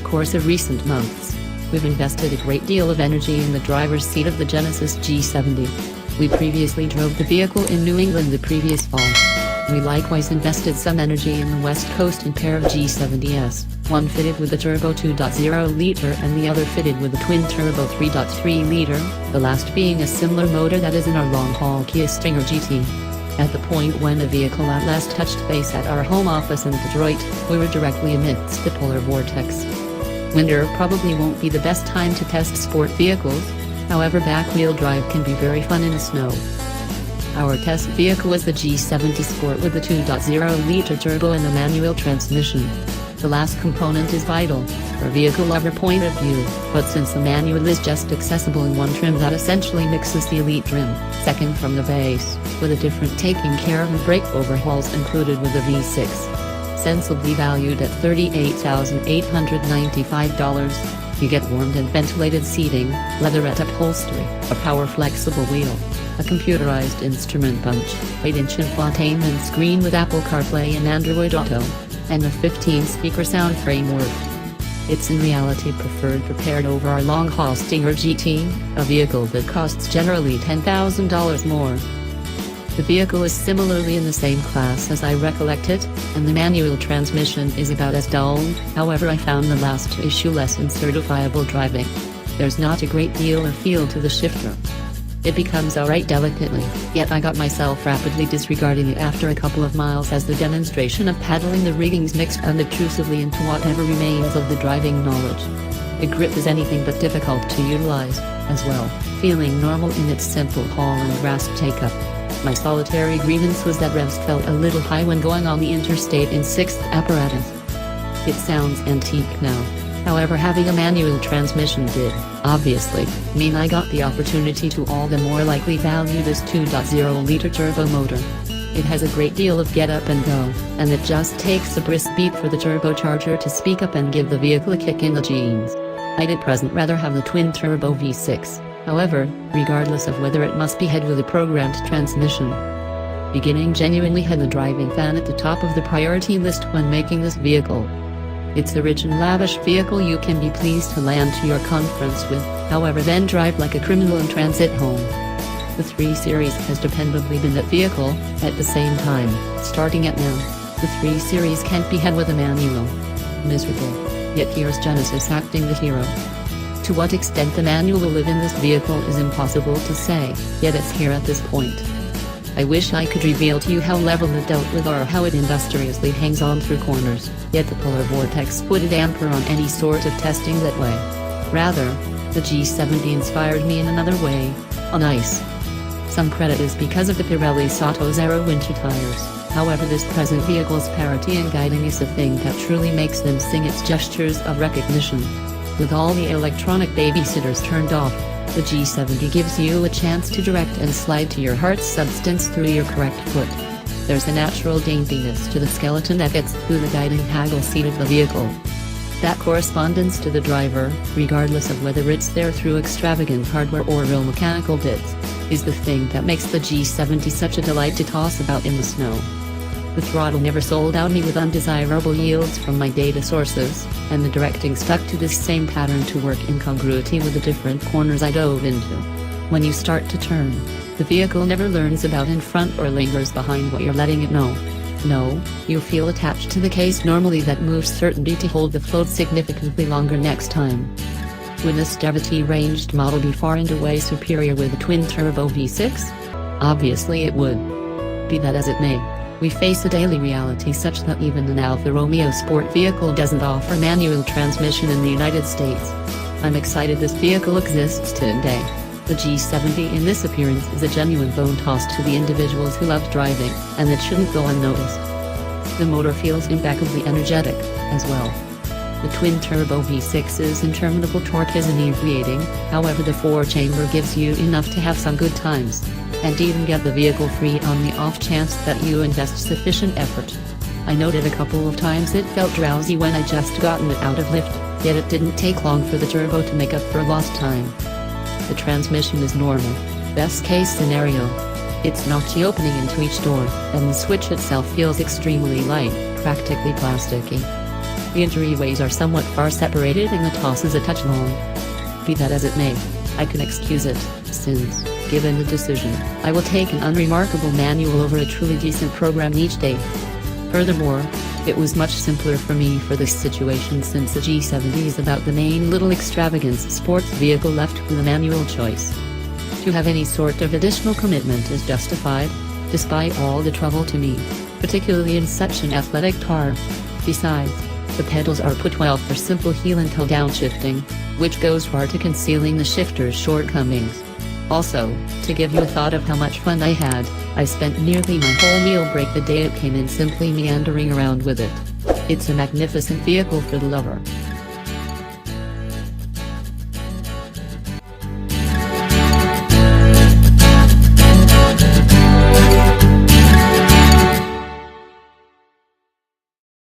course of recent months. We've invested a great deal of energy in the driver's seat of the Genesis G70. We previously drove the vehicle in New England the previous fall. We likewise invested some energy in the West Coast in pair of G70s, one fitted with a turbo 2.0-liter and the other fitted with a twin-turbo 3.3-liter, the last being a similar motor that is in our long-haul Kia Stinger GT. At the point when the vehicle at last touched base at our home office in Detroit, we were directly amidst the polar vortex. Winter probably won't be the best time to test sport vehicles, however back-wheel drive can be very fun in the snow. Our test vehicle was the G70 Sport with the 2.0-liter turbo and the manual transmission. The last component is vital, from a vehicle lover point of view, but since the manual is just accessible in one trim that essentially mixes the Elite trim, second from the base, with a different taking care of and brake overhauls included with the V6. Sensibly valued at $38,895, you get warmed and ventilated seating, leatherette upholstery, a power flexible wheel, a computerized instrument bunch, 8-inch infotainment screen with Apple CarPlay and Android Auto, and a 15-speaker sound framework. It's in reality prepared over our long-haul Stinger GT, a vehicle that costs generally $10,000 more. The vehicle is similarly in the same class as I recollect it, and the manual transmission is about as dull. However, I found the last two issue less uncertifiable driving. There's not a great deal of feel to the shifter. It becomes alright delicately, yet I got myself rapidly disregarding it after a couple of miles as the demonstration of paddling the riggings mixed unobtrusively into whatever remains of the driving knowledge. The grip is anything but difficult to utilize, as well, feeling normal in its simple haul and rasp take-up. My solitary grievance was that revs felt a little high when going on the interstate in 6th apparatus. It sounds antique now. However, having a manual transmission did, obviously, mean I got the opportunity to all the more likely value this 2.0-liter turbo motor. It has a great deal of get up and go, and it just takes a brisk beat for the turbocharger to speak up and give the vehicle a kick in the jeans. I'd at present rather have the twin-turbo V6, however, regardless of whether it must be had with a programmed transmission. Beginning genuinely had the driving fan at the top of the priority list when making this vehicle. It's the rich and lavish vehicle you can be pleased to land to your conference with, however then drive like a criminal in transit home. The 3 Series has dependably been that vehicle, at the same time, starting at now. The 3 Series can't be had with a manual. Miserable. Yet here's Genesis acting the hero. To what extent the manual will live in this vehicle is impossible to say, yet it's here at this point. I wish I could reveal to you how level it dealt with or how it industriously hangs on through corners, yet the polar vortex wouldn't damper on any sort of testing that way. Rather, the G70 inspired me in another way, on ice. Some credit is because of the Pirelli Sato Zero winter tires, however this present vehicle's parity and guiding is the thing that truly makes them sing its gestures of recognition. With all the electronic babysitters turned off, the G70 gives you a chance to direct and slide to your heart's substance through your correct foot. There's a natural daintiness to the skeleton that gets through the guiding haggle seat of the vehicle. That correspondence to the driver, regardless of whether it's there through extravagant hardware or real mechanical bits, is the thing that makes the G70 such a delight to toss about in the snow. The throttle never sold out me with undesirable yields from my data sources, and the directing stuck to this same pattern to work in congruity with the different corners I dove into. When you start to turn, the vehicle never learns about in front or lingers behind what you're letting it know. No, you feel attached to the case normally that moves certainty to hold the float significantly longer next time. Would this G70 model be far and away superior with a twin-turbo V6? Obviously it would. Be that as it may, we face a daily reality such that even an Alfa Romeo sport vehicle doesn't offer manual transmission in the United States. I'm excited this vehicle exists today. The G70 in this appearance is a genuine bone toss to the individuals who love driving, and it shouldn't go unnoticed. The motor feels impeccably energetic, as well. The twin-turbo V6's interminable torque is inebriating, however the 4-chamber gives you enough to have some good times, and even get the vehicle free on the off chance that you invest sufficient effort. I noted a couple of times it felt drowsy when I just gotten it out of lift, yet it didn't take long for the turbo to make up for lost time. The transmission is normal, best case scenario. It's notchy opening into each door, and the switch itself feels extremely light, practically plasticky. The entryways are somewhat far separated and the toss is a touch long. Be that as it may, I can excuse it, since, given the decision, I will take an unremarkable manual over a truly decent program each day. Furthermore, it was much simpler for me for this situation since the G70 is about the main little extravagance sports vehicle left with a manual choice. To have any sort of additional commitment is justified, despite all the trouble to me, particularly in such an athletic car. Besides, the pedals are put well for simple heel and toe downshifting, which goes far to concealing the shifter's shortcomings. Also, to give you a thought of how much fun I had, I spent nearly my whole meal break the day it came in simply meandering around with it. It's a magnificent vehicle for the lover.